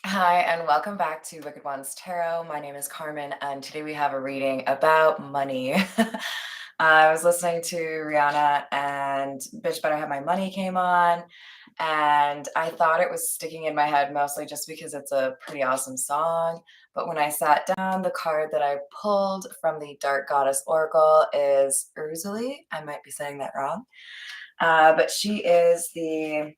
Hi, and welcome back to Wicked Ones Tarot. My name is Carmen, and today we have a reading about money. I was listening to Rihanna, and Bitch Better Have My Money came on, and I thought it was sticking in my head mostly just because it's a pretty awesome song. But when I sat down, the card that I pulled from the Dark Goddess Oracle is Urzuli. I might be saying that wrong. But she is the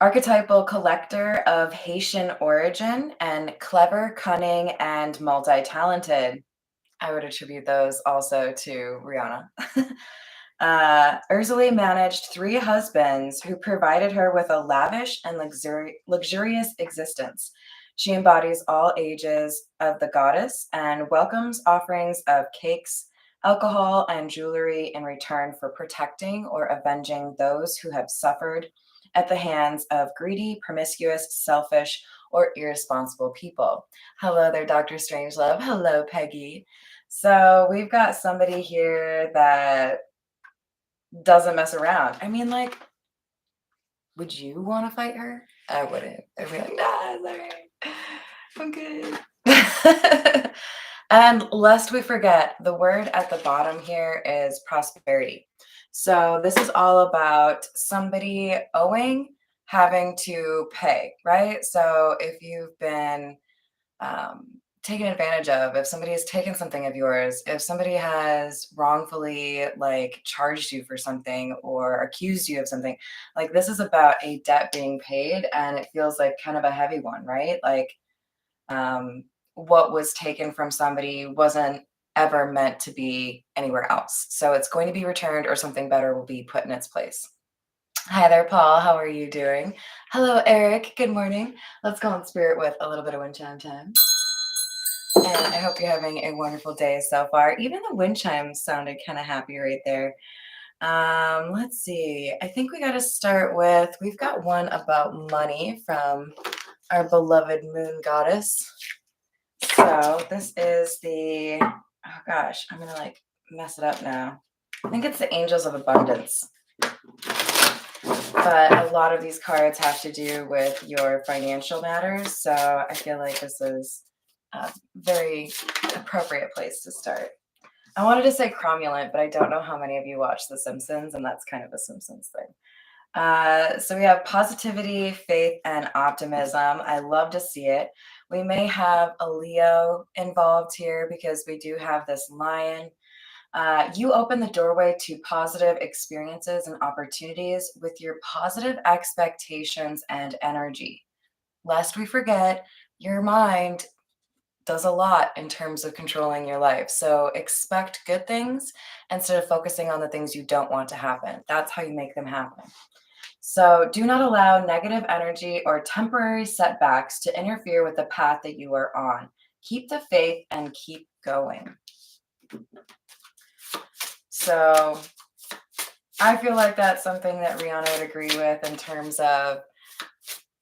archetypal collector of Haitian origin and clever, cunning, and multi-talented. I would attribute those also to Rihanna. Ursula managed three husbands who provided her with a lavish and luxurious existence. She embodies all ages of the goddess and welcomes offerings of cakes, alcohol, and jewelry in return for protecting or avenging those who have suffered at the hands of greedy, promiscuous, selfish, or irresponsible people. Hello there, Dr. Strangelove. Hello, Peggy. So we've got somebody here that doesn't mess around. I mean, like, would you want to fight her? I wouldn't. I'd be like, nah, it's all right. I'm good. And lest we forget, the word at the bottom here is prosperity. So this is all about somebody owing, having to pay, right? So if you've been um, taken advantage of, if somebody has taken something of yours, if somebody has wrongfully like charged you for something or accused you of something, like this is about a debt being paid, and it feels like kind of a heavy one, right? Like um, what was taken from somebody wasn't ever meant to be anywhere else. So it's going to be returned or something better will be put in its place. Hi there, Paul. How are you doing? Hello, Eric. Good morning. Let's go in spirit with a little bit of wind chime time. And I hope you're having a wonderful day so far. Even the wind chimes sounded kind of happy right there. Let's see. I think we got to start with, we've got one about money from our beloved moon goddess. So this is the, oh gosh, I'm going to like mess it up now. I think it's the Angels of Abundance. But a lot of these cards have to do with your financial matters. So I feel like this is a very appropriate place to start. I wanted to say cromulent, but I don't know how many of you watch The Simpsons, and that's kind of a Simpsons thing. So we have positivity, faith, and optimism. I love to see it. We may have a Leo involved here because we do have this lion. You open the doorway to positive experiences and opportunities with your positive expectations and energy. Lest we forget, your mind does a lot in terms of controlling your life. So expect good things instead of focusing on the things you don't want to happen. That's how you make them happen. So do not allow negative energy or temporary setbacks to interfere with the path that you are on. Keep the faith and keep going. So I feel like that's something that Rihanna would agree with in terms of,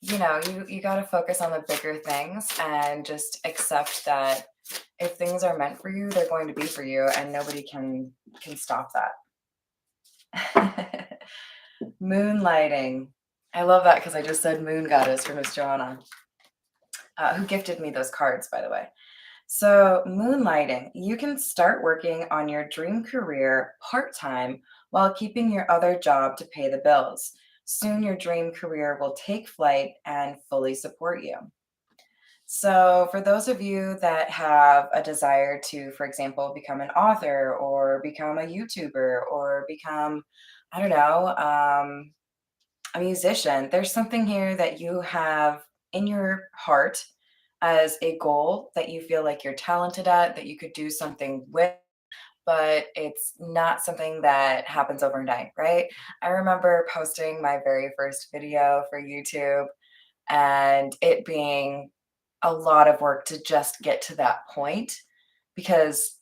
you got to focus on the bigger things and just accept that if things are meant for you, they're going to be for you, and nobody can stop that. Moonlighting. I love that because I just said moon goddess for Miss Joanna, who gifted me those cards, by the way. So, moonlighting, you can start working on your dream career part time while keeping your other job to pay the bills. Soon, your dream career will take flight and fully support you. So, for those of you that have a desire to, for example, become an author or become a YouTuber or become, I don't know, a musician, there's something here that you have in your heart as a goal that you feel like you're talented at, that you could do something with, but it's not something that happens overnight, right? I remember posting my very first video for YouTube and it being a lot of work to just get to that point because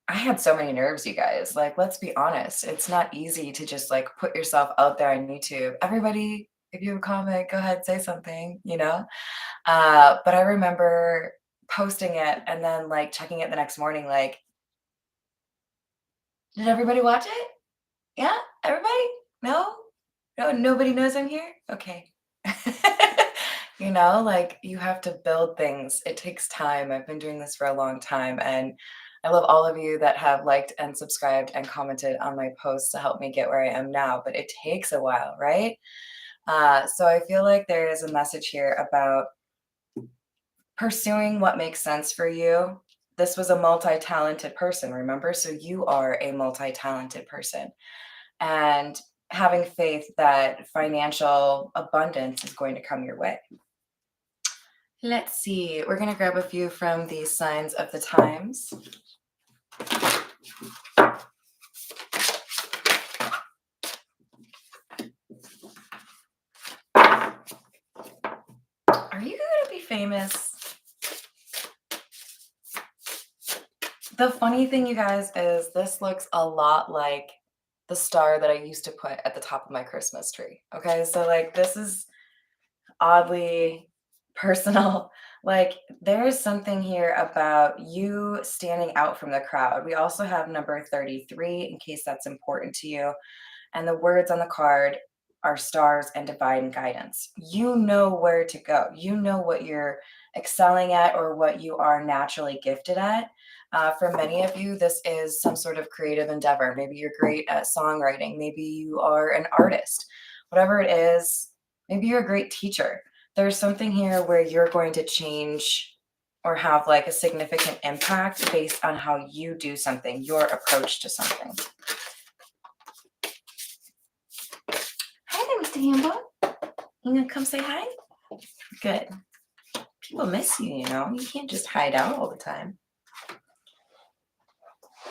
I had so many nerves, you guys. Like, let's be honest. It's not easy to just like put yourself out there on YouTube. Everybody, if you have a comment, go ahead, say something. But I remember posting it and then like checking it the next morning, like, did everybody watch it? Yeah? Everybody? No? No, nobody knows I'm here? Okay. You know, like you have to build things. It takes time. I've been doing this for a long time. And I love all of you that have liked and subscribed and commented on my posts to help me get where I am now. But it takes a while, right? So I feel like there is a message here about pursuing what makes sense for you. This was a multi talented person, remember? So you are a multi talented person. And having faith that financial abundance is going to come your way. Let's see. We're going to grab a few from the signs of the times. Are you going to be famous? The funny thing, you guys, is this looks a lot like the star that I used to put at the top of my Christmas tree. Okay, so like this is oddly personal. Like there is something here about you standing out from the crowd. We also have number 33 in case that's important to you. And the words on the card are stars and divine guidance. You know where to go. You know what you're excelling at or what you are naturally gifted at. For many of you, this is some sort of creative endeavor. Maybe you're great at songwriting. Maybe you are an artist. Whatever it is, maybe you're a great teacher. There's something here where you're going to change or have like a significant impact based on how you do something, your approach to something. Hi there, Mr. Hambo. You gonna come say hi? Good. People miss you, you know. You can't just hide out all the time.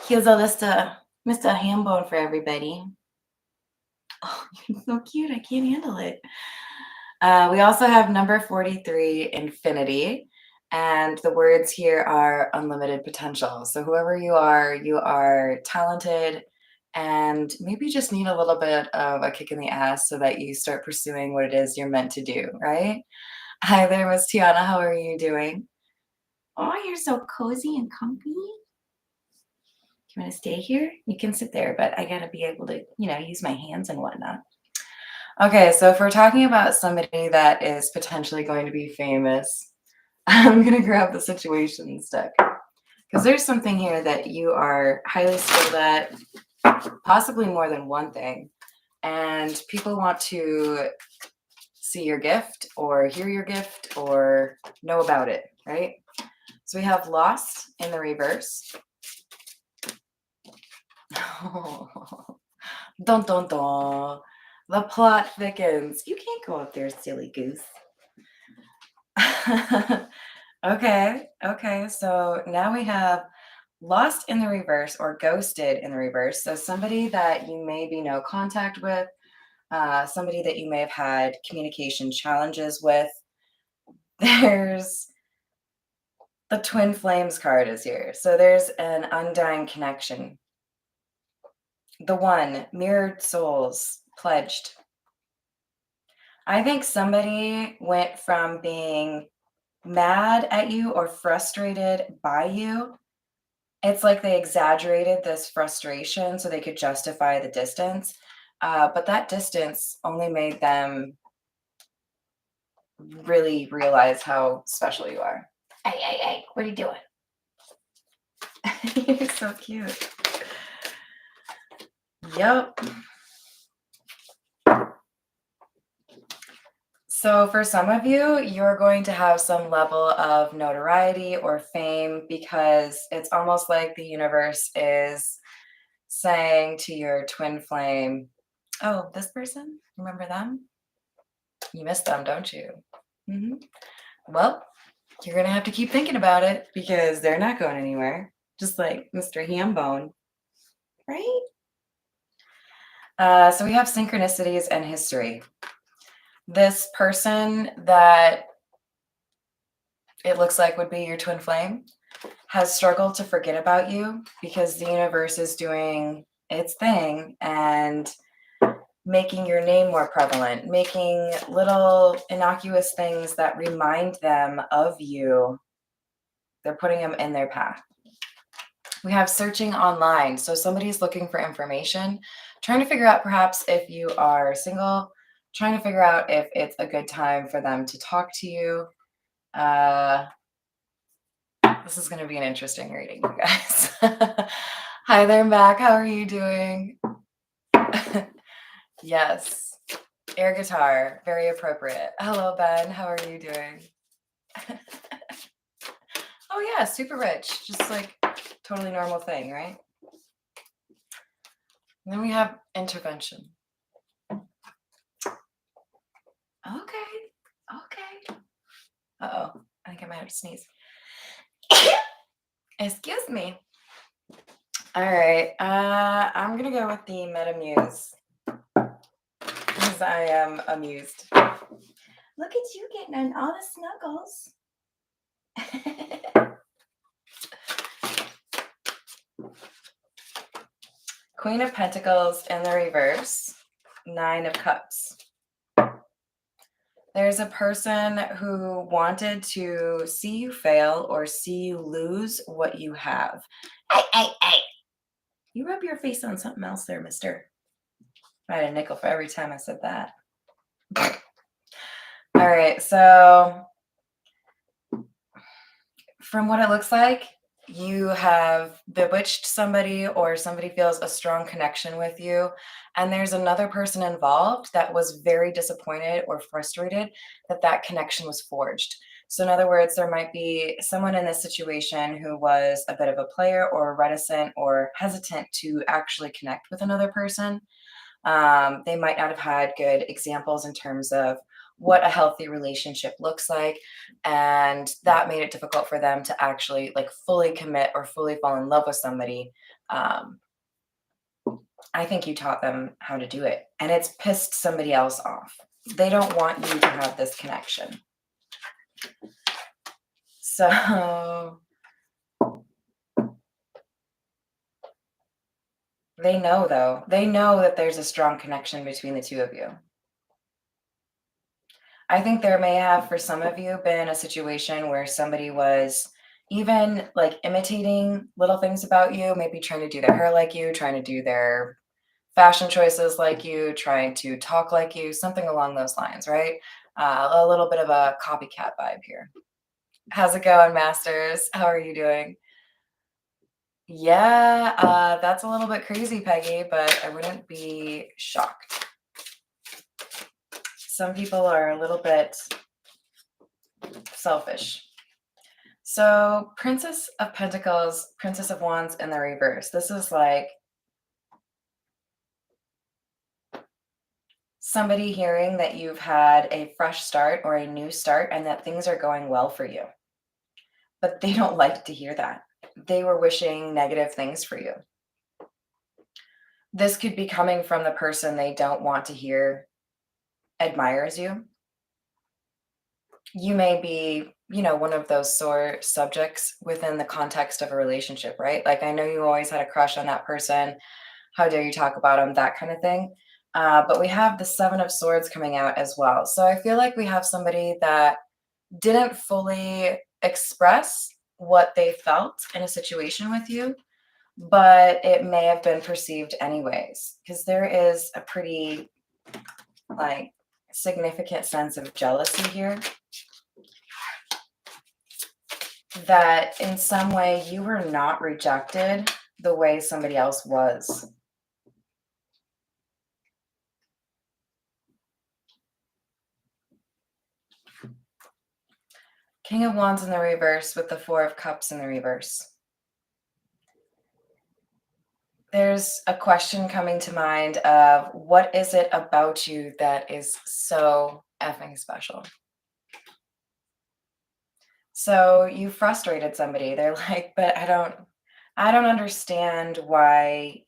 Here's a list of Mr. Hambone for everybody. Oh, you're so cute. I can't handle it. We also have number 43, infinity. And the words here are unlimited potential. So whoever you are talented and maybe just need a little bit of a kick in the ass so that you start pursuing what it is you're meant to do, right? Hi there, Miss Tiana. How are you doing? Oh, you're so cozy and comfy. You want to stay here? You can sit there, but I gotta be able to, use my hands and whatnot. Okay, so if we're talking about somebody that is potentially going to be famous, I'm gonna grab the situations deck because there's something here that you are highly skilled at, possibly more than one thing, and people want to see your gift or hear your gift or know about it, right? So we have lost in the reverse. Dun dun dun. The plot thickens. You can't go up there, silly goose. Okay. So now we have lost in the reverse or ghosted in the reverse. So somebody that you may be no contact with, somebody that you may have had communication challenges with. There's the twin flames card is here. So there's an undying connection. The one, mirrored souls, pledged. I think somebody went from being mad at you or frustrated by you. It's like they exaggerated this frustration so they could justify the distance. But that distance only made them really realize how special you are. Hey, what are you doing? You're so cute. Yep. So for some of you, you're going to have some level of notoriety or fame because it's almost like the universe is saying to your twin flame, oh, this person, remember them? You miss them, don't you? Mm-hmm. Well, you're going to have to keep thinking about it because they're not going anywhere, just like Mr. Hambone, right? So we have synchronicities and history. This person that it looks like would be your twin flame has struggled to forget about you because the universe is doing its thing and making your name more prevalent, making little innocuous things that remind them of you. They're putting them in their path. We have searching online. So somebody's looking for information, trying to figure out perhaps if you are single, Trying to figure out if it's a good time for them to talk to you. This is going to be an interesting reading, you guys. Hi there, Mac. How are you doing? Yes. Air guitar. Very appropriate. Hello, Ben. How are you doing? Oh, yeah. Super rich. Just like totally normal thing, right? And then we have intervention. Okay. Okay. Uh-oh. I think I might have to sneeze. Excuse me. All right. I'm going to go with the Metamuse because I am amused. Look at you getting on all the snuggles. Queen of Pentacles in the reverse. 9 of Cups. There's a person who wanted to see you fail or see you lose what you have. Hey. You rub your face on something else there, mister. I had a nickel for every time I said that. All right, so from what it looks like, you have bewitched somebody or somebody feels a strong connection with you. And there's another person involved that was very disappointed or frustrated that that connection was forged. So in other words, there might be someone in this situation who was a bit of a player or reticent or hesitant to actually connect with another person. They might not have had good examples in terms of what a healthy relationship looks like, and that made it difficult for them to actually like fully commit or fully fall in love with somebody. um, I think you taught them how to do it, and it's pissed somebody else off. They don't want you to have this connection. So they know, though, they know that there's a strong connection between the two of you. I think there may have, for some of you, been a situation where somebody was even like imitating little things about you, maybe trying to do their hair like you, trying to do their fashion choices like you, trying to talk like you, something along those lines, right? A little bit of a copycat vibe here. How's it going, Masters? How are you doing? Yeah, that's a little bit crazy, Peggy, but I wouldn't be shocked. Some people are a little bit selfish. So Princess of Pentacles, Princess of Wands in the reverse. This is like somebody hearing that you've had a fresh start or a new start and that things are going well for you. But they don't like to hear that. They were wishing negative things for you. This could be coming from the person they don't want to hear admires you. You may be, one of those sore subjects within the context of a relationship, right? Like, I know you always had a crush on that person. How dare you talk about them? That kind of thing. But we have the 7 of Swords coming out as well. So I feel like we have somebody that didn't fully express what they felt in a situation with you, but it may have been perceived anyways, because there is a pretty like significant sense of jealousy here, that in some way you were not rejected the way somebody else was. King of Wands in the reverse with the 4 of Cups in the reverse. There's a question coming to mind of what is it about you that is so effing special? So you frustrated somebody. They're like, but I don't understand why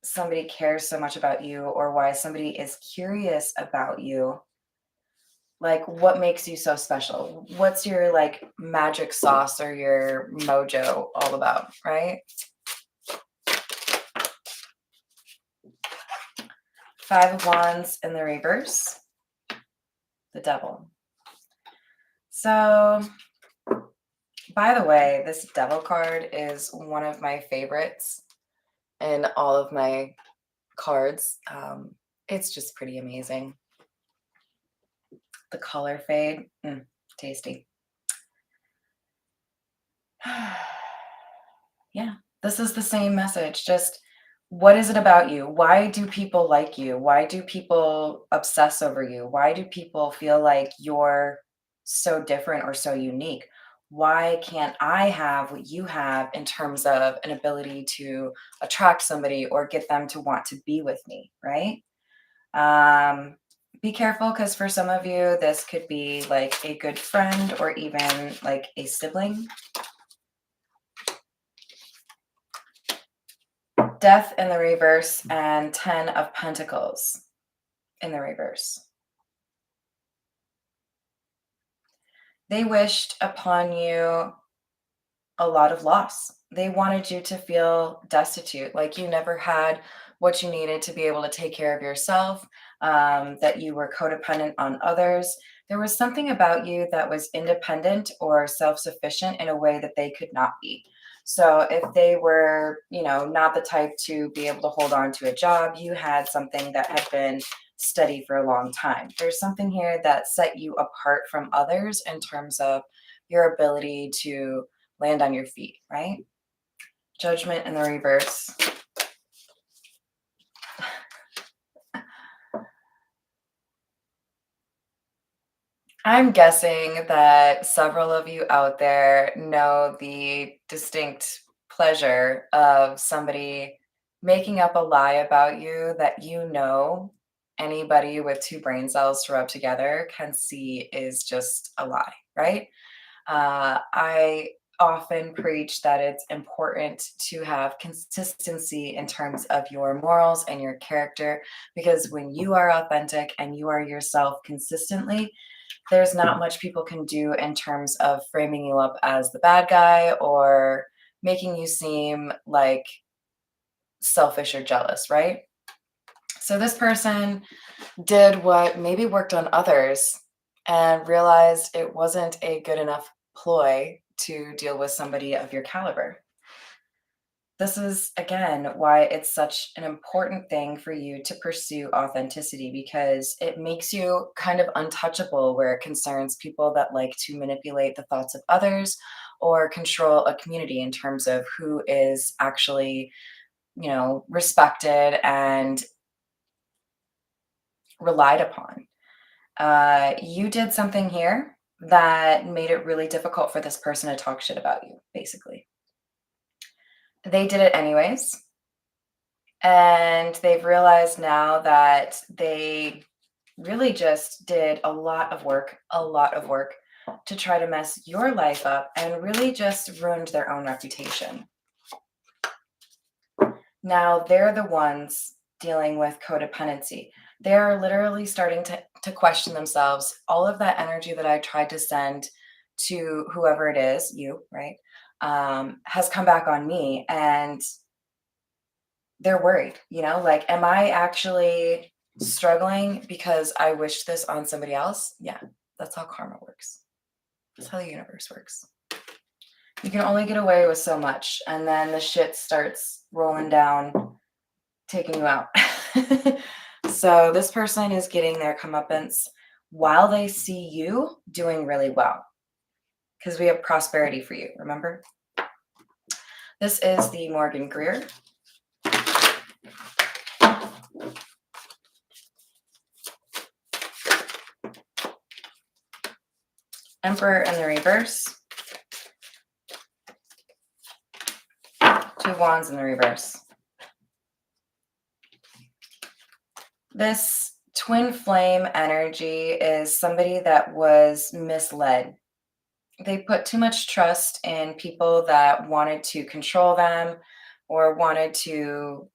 somebody cares so much about you or why somebody is curious about you. Like, what makes you so special? What's your like magic sauce or your mojo all about, right? 5 of Wands in the reverse, the Devil. So, by the way, this Devil card is one of my favorites in all of my cards. It's just pretty amazing. the color fade. Tasty. Yeah, this is the same message. Just what is it about you? Why do people like you? Why do people obsess over you? Why do people feel like you're so different or so unique? Why can't I have what you have in terms of an ability to attract somebody or get them to want to be with me, right? Um, be careful because for some of you, this could be like a good friend or even like a sibling. Death in the reverse and 10 of Pentacles in the reverse. They wished upon you a lot of loss. They wanted you to feel destitute, like you never had what you needed to be able to take care of yourself, that you were codependent on others. There was something about you that was independent or self sufficient in a way that they could not be. So if they were, not the type to be able to hold on to a job, you had something that had been steady for a long time. There's something here that set you apart from others in terms of your ability to land on your feet, right? Judgment in the reverse. I'm guessing that several of you out there know the distinct pleasure of somebody making up a lie about you that anybody with two brain cells to rub together can see is just a lie, right? I often preach that it's important to have consistency in terms of your morals and your character, because when you are authentic and you are yourself consistently, there's not much people can do in terms of framing you up as the bad guy or making you seem like selfish or jealous, right? So this person did what maybe worked on others and realized it wasn't a good enough ploy to deal with somebody of your caliber. This is, again, why it's such an important thing for you to pursue authenticity, because it makes you kind of untouchable where it concerns people that like to manipulate the thoughts of others or control a community in terms of who is actually, respected and relied upon. You did something here that made it really difficult for this person to talk shit about you, basically. They did it anyways. And they've realized now that they really just did a lot of work to try to mess your life up and really just ruined their own reputation. Now they're the ones dealing with codependency. They're literally starting to question themselves. All of that energy that I tried to send to whoever it is, you, right, has come back on me. And they're worried, like, am I actually struggling because I wish this on somebody else? Yeah, that's how karma works. That's how the universe works. You can only get away with so much, and then the shit starts rolling down, taking you out. So this person is getting their comeuppance while they see you doing really well, because we have prosperity for you, remember? This is the Morgan Greer. Emperor in the reverse. Two of Wands in the reverse. This twin flame energy is somebody that was misled. They put too much trust in people that wanted to control them or wanted to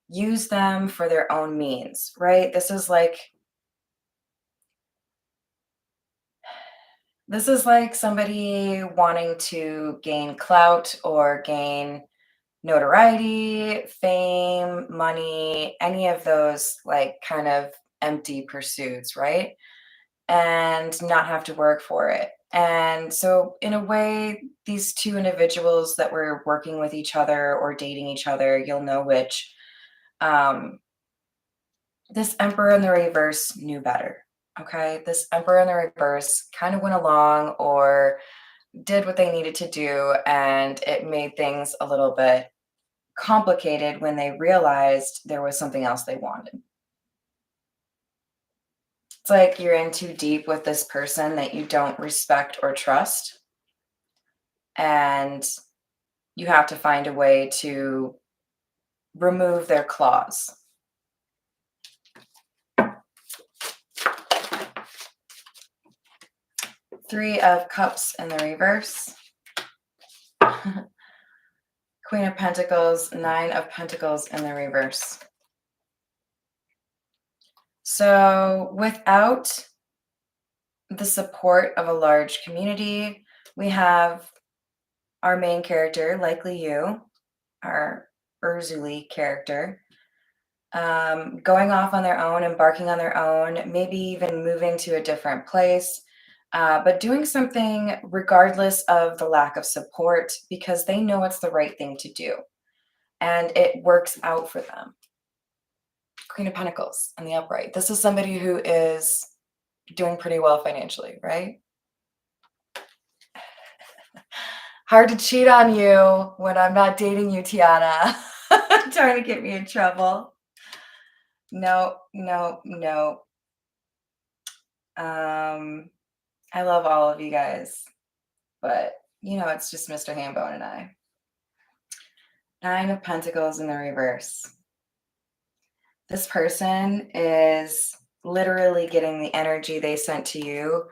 use them for their own means, right? This is like somebody wanting to gain clout or gain notoriety, fame, money, any of those like kind of empty pursuits, right? And not have to work for it. And so, in a way, these two individuals that were working with each other or dating each other, you'll know which. This Emperor in the reverse knew better. Okay, this Emperor in the reverse kind of went along or did what they needed to do, and it made things a little bit complicated when they realized there was something else they wanted. It's like you're in too deep with this person that you don't respect or trust, and you have to find a way to remove their claws. Three of Cups in the reverse. Queen of Pentacles, Nine of Pentacles in the reverse. So without the support of a large community, we have our main character, likely you, our Urzuli character, going off on their own, embarking on their own, maybe even moving to a different place, but doing something regardless of the lack of support because they know it's the right thing to do and it works out for them. Queen of Pentacles in the upright. This is somebody who is doing pretty well financially, right? Hard to cheat on you when I'm not dating you, Tiana. Trying to get me in trouble. No, no, no. I love all of you guys, but it's just Mr. Hambone and I. Nine of Pentacles in the reverse. This person is literally getting the energy they sent to you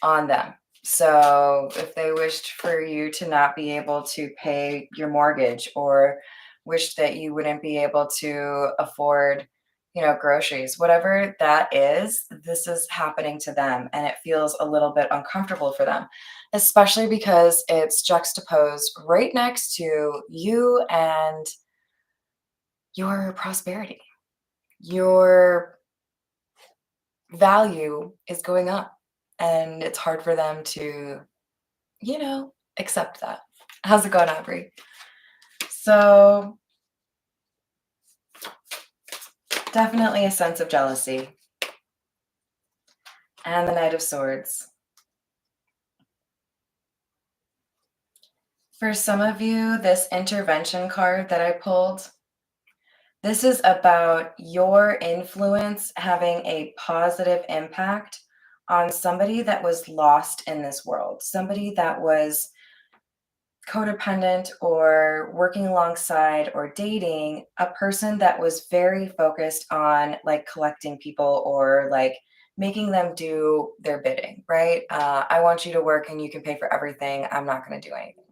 on them. So if they wished for you to not be able to pay your mortgage or wished that you wouldn't be able to afford, groceries, whatever that is, this is happening to them and it feels a little bit uncomfortable for them, especially because it's juxtaposed right next to you and your prosperity. Your value is going up and it's hard for them to, accept that. How's it going, Aubrey? So definitely a sense of jealousy. And the Knight of Swords. For some of you, this intervention card that I pulled, this is about your influence having a positive impact on somebody that was lost in this world, somebody that was codependent or working alongside or dating a person that was very focused on like collecting people or like making them do their bidding, right? I want you to work and you can pay for everything. I'm not going to do anything.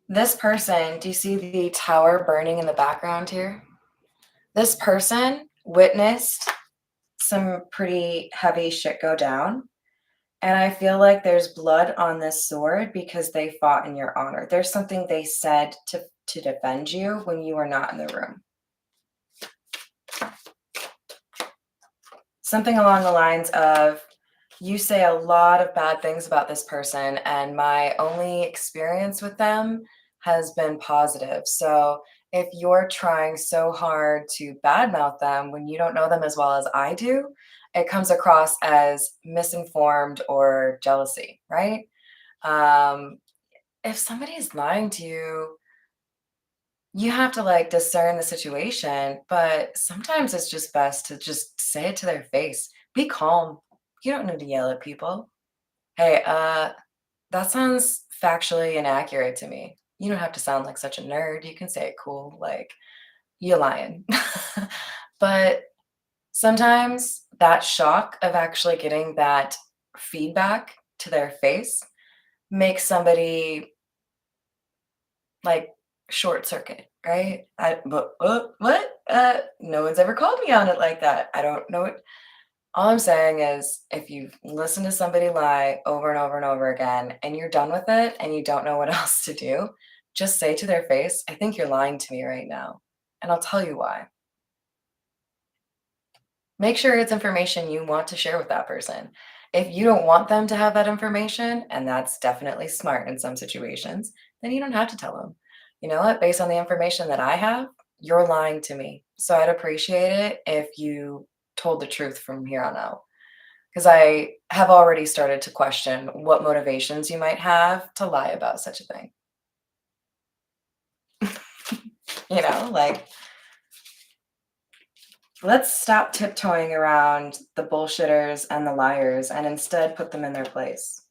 This person, do you see the tower burning in the background here? This person witnessed some pretty heavy shit go down. And I feel like there's blood on this sword because they fought in your honor. There's something they said to defend you when you were not in the room. Something along the lines of, you say a lot of bad things about this person, and my only experience with them has been positive. So if you're trying so hard to badmouth them when you don't know them as well as I do, it comes across as misinformed or jealousy, right? If somebody is lying to you, you have to like discern the situation, but sometimes it's just best to just say it to their face. Be calm. You don't need to yell at people. Hey, that sounds factually inaccurate to me. You don't have to sound like such a nerd. You can say it cool, like you're lying. But sometimes that shock of actually getting that feedback to their face makes somebody like short circuit, right? What? No one's ever called me on it like that. I don't know it. All I'm saying is if you listen to somebody lie over and over and over again and you're done with it and you don't know what else to do, just say to their face, I think you're lying to me right now. And I'll tell you why. Make sure it's information you want to share with that person. If you don't want them to have that information, and that's definitely smart in some situations, then you don't have to tell them. You know what? Based on the information that I have, you're lying to me. So I'd appreciate it if you told the truth from here on out. Because I have already started to question what motivations you might have to lie about such a thing. Like, let's stop tiptoeing around the bullshitters and the liars and instead put them in their place.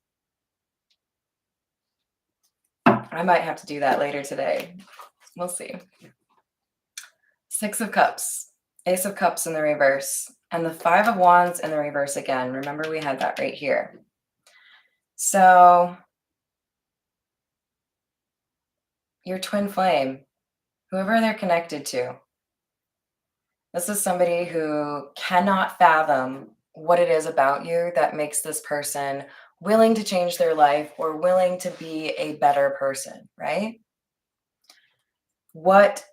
I might have to do that later today. We'll see. Six of Cups, Ace of Cups in the reverse, and the Five of Wands in the reverse again. Remember, we had that right here. So your twin flame, whoever they're connected to, this is somebody who cannot fathom what it is about you that makes this person willing to change their life or willing to be a better person, right? What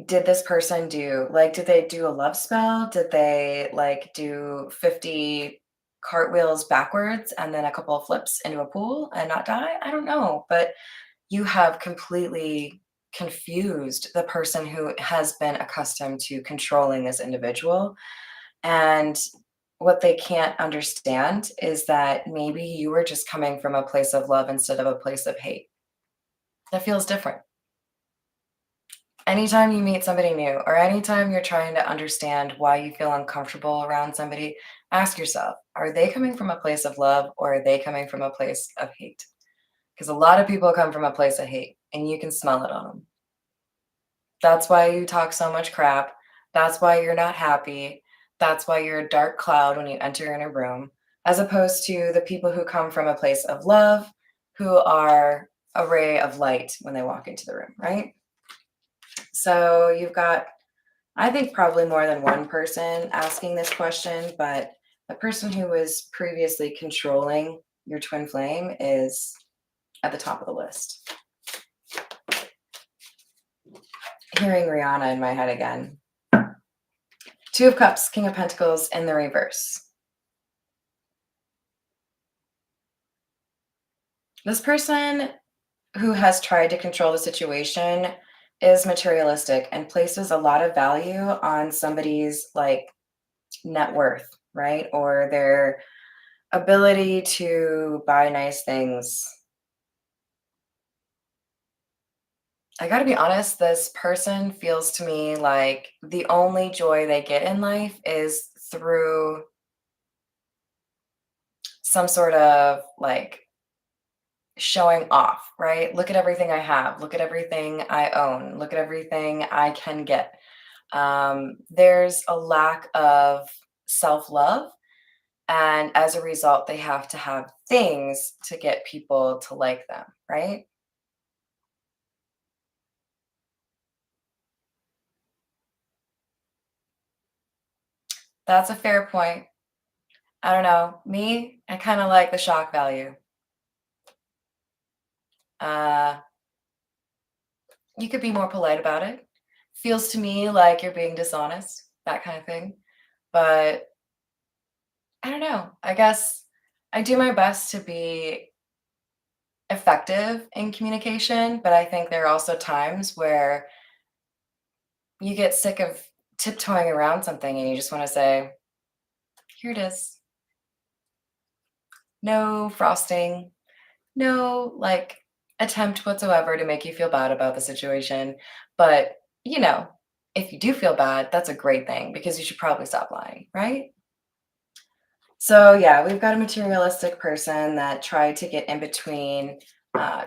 did this person do? Like, did they do a love spell? Did they like do 50 cartwheels backwards and then a couple of flips into a pool and not die? I don't know, but you have completely confused the person who has been accustomed to controlling this individual. And what they can't understand is that maybe you were just coming from a place of love instead of a place of hate. That feels different. Anytime you meet somebody new or anytime you're trying to understand why you feel uncomfortable around somebody, ask yourself, are they coming from a place of love or are they coming from a place of hate? Because a lot of people come from a place of hate and you can smell it on them. That's why you talk so much crap. That's why you're not happy. That's why you're a dark cloud when you enter in a room, as opposed to the people who come from a place of love, who are a ray of light when they walk into the room, right? So you've got, I think, probably more than one person asking this question, but the person who was previously controlling your twin flame is at the top of the list. Hearing Rihanna in my head again. Two of Cups, King of Pentacles in the reverse. This person who has tried to control the situation is materialistic and places a lot of value on somebody's like net worth, right? Or their ability to buy nice things. I gotta be honest, this person feels to me like the only joy they get in life is through some sort of like showing off, right? Look at everything I have. Look at everything I own. Look at everything I can get. There's a lack of self-love. And as a result, they have to have things to get people to like them, right? That's a fair point. I don't know. Me, I kind of like the shock value. Uh, you could be more polite about it. Feels to me like you're being dishonest, that kind of thing. But I don't know. I guess I do my best to be effective in communication, but I think there are also times where you get sick of tiptoeing around something and you just want to say, here it is. No frosting, no like attempt whatsoever to make you feel bad about the situation. But, if you do feel bad, that's a great thing because you should probably stop lying, right? So, yeah, we've got a materialistic person that tried to get in between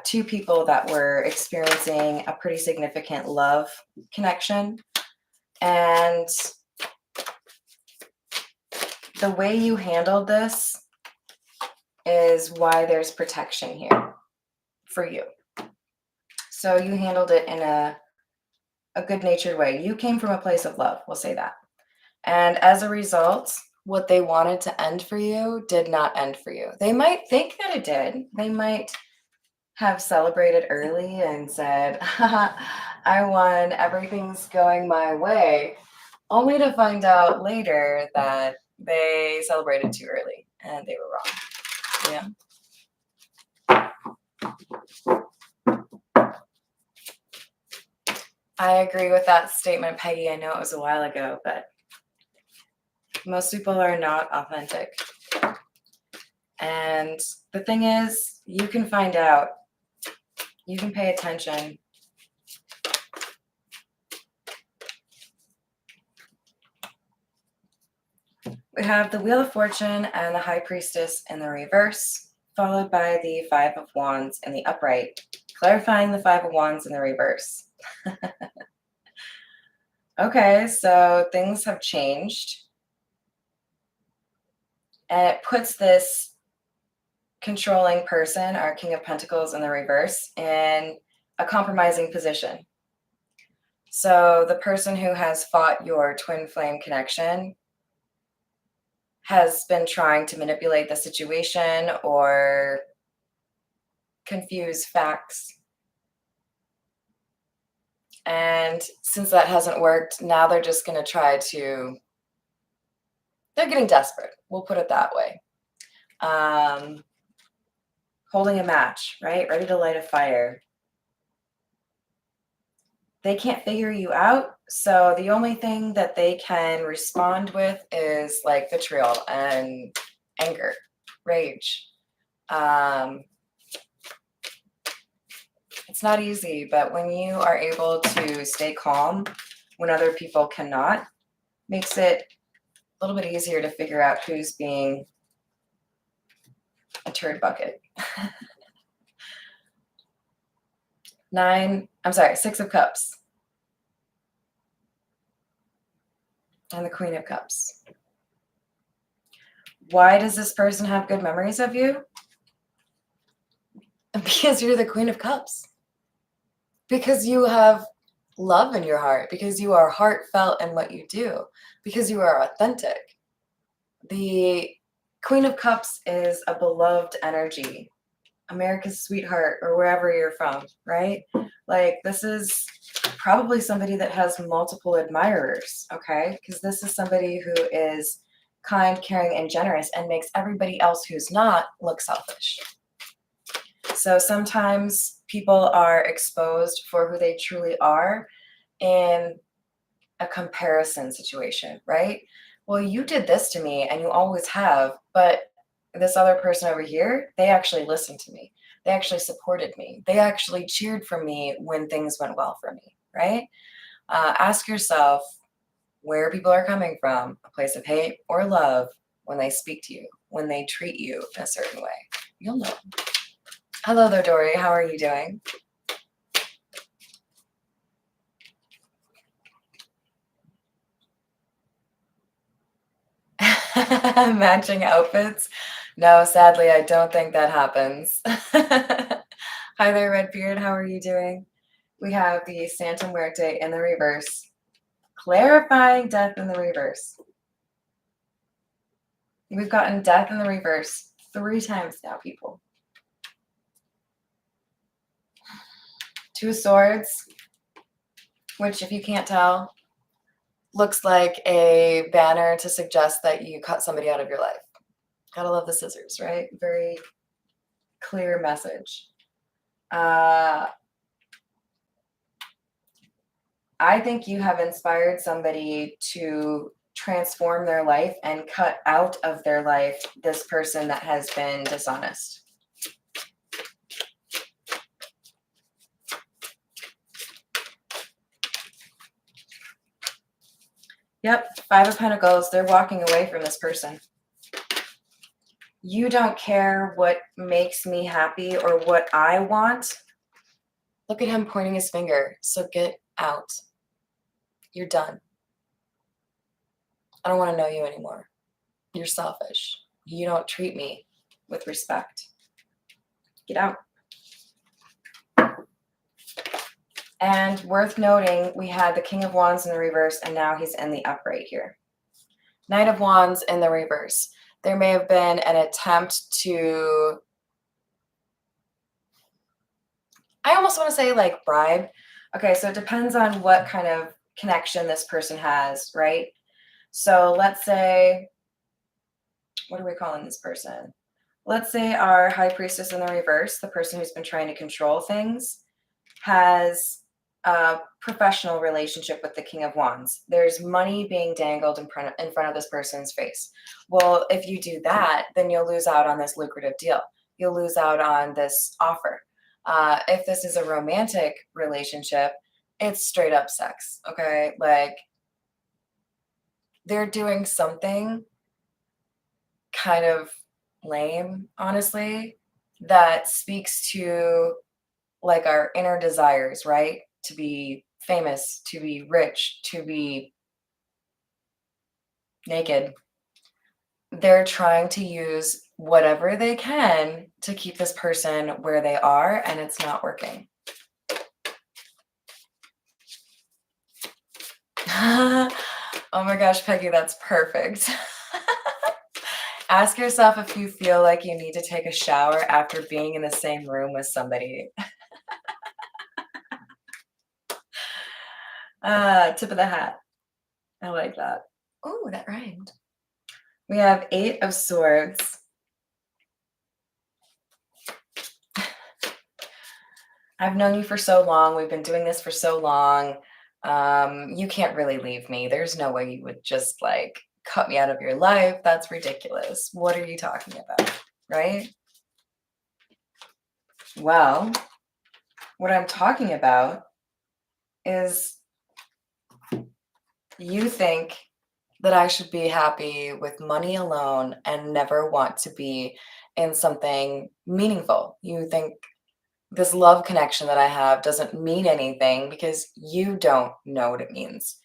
two people that were experiencing a pretty significant love connection. And the way you handled this is why there's protection here for you. So you handled it in a good-natured way. You came from a place of love, we'll say that. And as a result, what they wanted to end for you did not end for you. They might think that it did. They might have celebrated early and said, I won, everything's going my way, only to find out later that they celebrated too early and they were wrong. Yeah. I agree with that statement, Peggy. I know it was a while ago, but Most people are not authentic. And the thing is, you can find out. You can pay attention. We have the Wheel of Fortune and the High Priestess in the reverse, followed by the Five of Wands in the upright, clarifying the Five of Wands in the reverse. Okay, so things have changed. And it puts this controlling person, our King of Pentacles in the reverse, in a compromising position. So the person who has fought your twin flame connection has been trying to manipulate the situation or confuse facts. And since that hasn't worked, now they're just going to try to, they're getting desperate. We'll put it that way. Holding a match, right? Ready to light a fire. They can't figure you out. So the only thing that they can respond with is like vitriol and anger, rage. It's not easy, but when you are able to stay calm when other people cannot, makes it a little bit easier to figure out who's being a turd bucket. Six of Cups. And the Queen of Cups. Why does this person have good memories of you? Because you're the Queen of Cups. Because you have love in your heart. Because you are heartfelt in what you do. Because you are authentic. The Queen of Cups is a beloved energy. America's sweetheart, or wherever you're from, right? Like, this is probably somebody that has multiple admirers, okay? Because this is somebody who is kind, caring, and generous and makes everybody else who's not look selfish. So sometimes people are exposed for who they truly are in a comparison situation, right? Well, you did this to me and you always have, but this other person over here, they actually listened to me. They actually supported me. They actually cheered for me when things went well for me, right? Ask yourself where people are coming from, a place of hate or love, when they speak to you, when they treat you in a certain way. You'll know. Hello there, Dory. How are you doing? Matching outfits? No, sadly, I don't think that happens. Hi there, Redbeard. How are you doing? We have the Santa Muerte in the reverse, clarifying death in the reverse. We've gotten death in the reverse 3 times now, people. Two of Swords, which, if you can't tell, looks like a banner to suggest that you cut somebody out of your life. Gotta love the scissors, right? Very clear message. I think you have inspired somebody to transform their life and cut out of their life this person that has been dishonest. Yep, 5 of Pentacles. They're walking away from this person. You don't care what makes me happy or what I want. Look at him pointing his finger. So get out. You're done. I don't want to know you anymore. You're selfish. You don't treat me with respect. Get out. And worth noting, we had the King of Wands in the reverse, and now he's in the upright here. Knight of Wands in the reverse. There may have been an attempt to, I almost want to say like bribe. Okay, so it depends on what kind of connection this person has, right? So let's say, what are we calling this person? Let's say our High Priestess in the reverse, the person who's been trying to control things, has professional relationship with the King of Wands. There's money being dangled in front of this person's face. Well, if you do that, then you'll lose out on this lucrative deal. You'll lose out on this offer. If this is a romantic relationship, it's straight up sex. Okay. Like they're doing something kind of lame, honestly, that speaks to like our inner desires, right? To be famous, to be rich, to be naked. They're trying to use whatever they can to keep this person where they are, and it's not working. Oh my gosh, Peggy, that's perfect. Ask yourself if you feel like you need to take a shower after being in the same room with somebody. Tip of the hat. I like that. Oh, that rhymed. We have 8 of Swords. I've known you for so long. We've been doing this for so long. You can't really leave me. There's no way you would just like cut me out of your life. That's ridiculous. What are you talking about? Right? Well, what I'm talking about is you think that I should be happy with money alone and never want to be in something meaningful. You think this love connection that I have doesn't mean anything because you don't know what it means.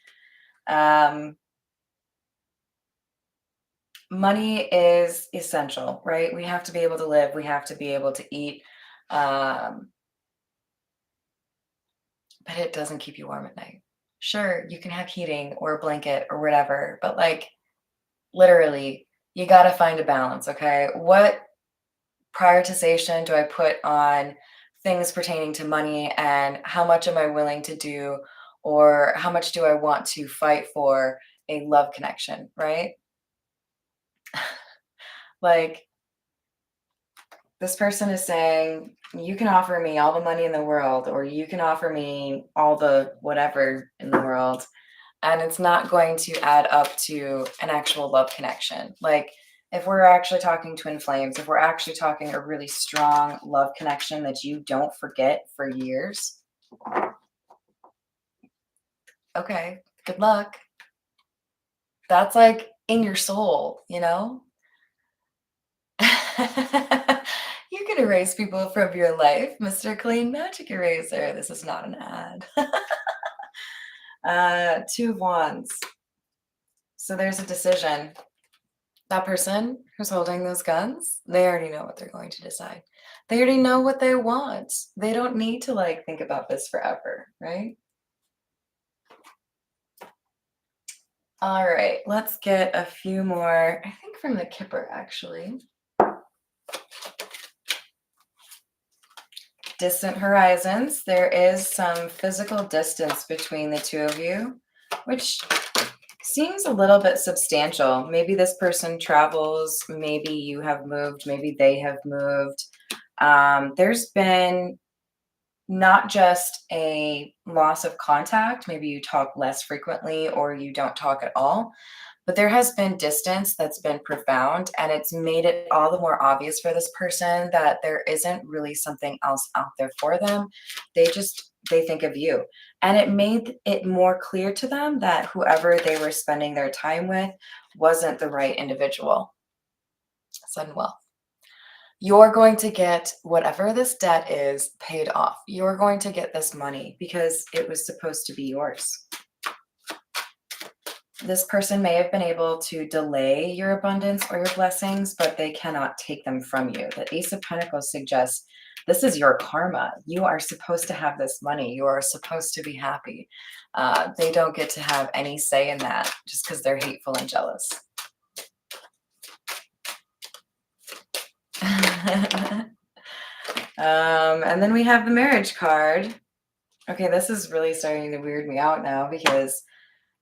Money is essential, right? We have to be able to live. We have to be able to eat. Um, but it doesn't keep you warm at night. Sure, you can have heating or a blanket or whatever, but like literally, you got to find a balance, okay? What prioritization do I put on things pertaining to money and how much am I willing to do or how much do I want to fight for a love connection, right? Like this person is saying, you can offer me all the money in the world or you can offer me all the whatever in the world and it's not going to add up to an actual love connection. Like if we're actually talking twin flames, if we're actually talking a really strong love connection that you don't forget for years, okay, good luck. That's like in your soul, you know? You can erase people from your life, Mr. Clean Magic Eraser. This is not an ad. 2 of Wands. So there's a decision. That person who's holding those guns, they already know what they're going to decide. They already know what they want. They don't need to like think about this forever, right? All right, let's get a few more, I think from the Kipper actually. Distant horizons. There is some physical distance between the two of you, which seems a little bit substantial. Maybe this person travels, maybe you have moved, maybe they have moved. There's been not just a loss of contact, maybe you talk less frequently or you don't talk at all, but there has been distance that's been profound and it's made it all the more obvious for this person that there isn't really something else out there for them. They think of you. And it made it more clear to them that whoever they were spending their time with wasn't the right individual. Sudden wealth. You're going to get whatever this debt is paid off. You're going to get this money because it was supposed to be yours. This person may have been able to delay your abundance or your blessings, but they cannot take them from you. The Ace of Pentacles suggests this is your karma. You are supposed to have this money. You are supposed to be happy. They don't get to have any say in that just because they're hateful and jealous. And then we have the marriage card. Okay, this is really starting to weird me out now because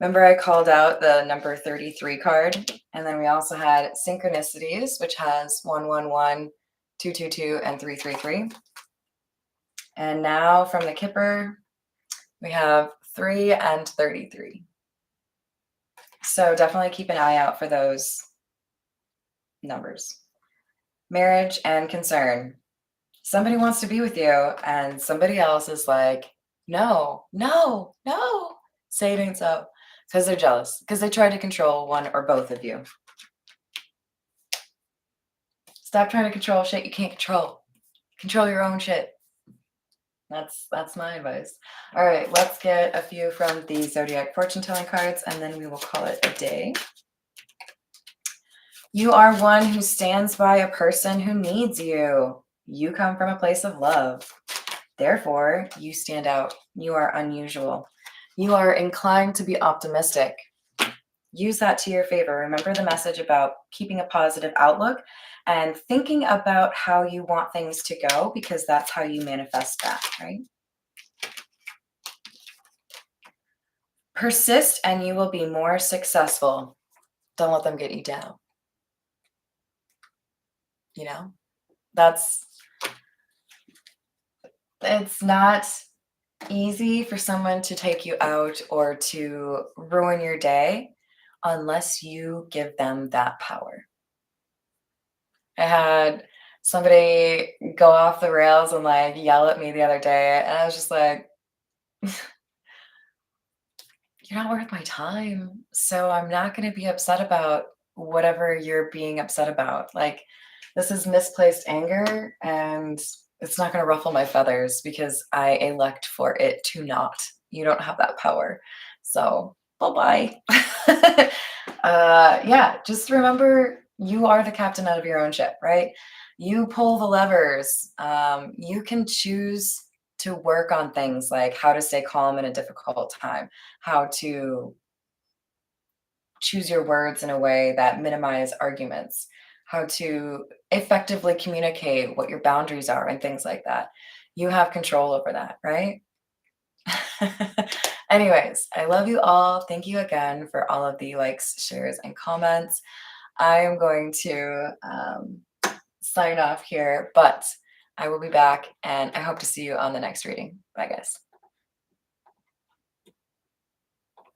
remember I called out the number 33 card, and then we also had synchronicities, which has 111, 222, and 333. And now from the Kipper, We have 3 and 33. So definitely keep an eye out for those numbers. Marriage and concern. Somebody wants to be with you, and somebody else is like, no, no, no. Say it ain't so. Because they're jealous, because they try to control one or both of you. Stop trying to control shit you can't control. Control your own shit. That's my advice. All right, let's get a few from the zodiac fortune telling cards, and then we will call it a day. You are one who stands by a person who needs you. You come from a place of love. Therefore, you stand out. You are unusual. You are inclined to be optimistic. Use that to your favor. Remember the message about keeping a positive outlook and thinking about how you want things to go, because that's how you manifest that, right? Persist and you will be more successful. Don't let them get you down. You know, it's not easy for someone to take you out or to ruin your day unless you give them that power. I had somebody go off the rails and like yell at me the other day, and I was just like, you're not worth my time. So I'm not going to be upset about whatever you're being upset about. Like, this is misplaced anger, and it's not going to ruffle my feathers because I elect for it to not. You don't have that power. So, bye bye. Yeah, just remember you are the captain of your own ship, right? You pull the levers. You can choose to work on things like how to stay calm in a difficult time, how to choose your words in a way that minimize arguments, how to effectively communicate what your boundaries are and things like that. You have control over that, right? Anyways, I love you all. Thank you again for all of the likes, shares, and comments. I am going to sign off here, but I will be back and I hope to see you on the next reading. Bye, guys.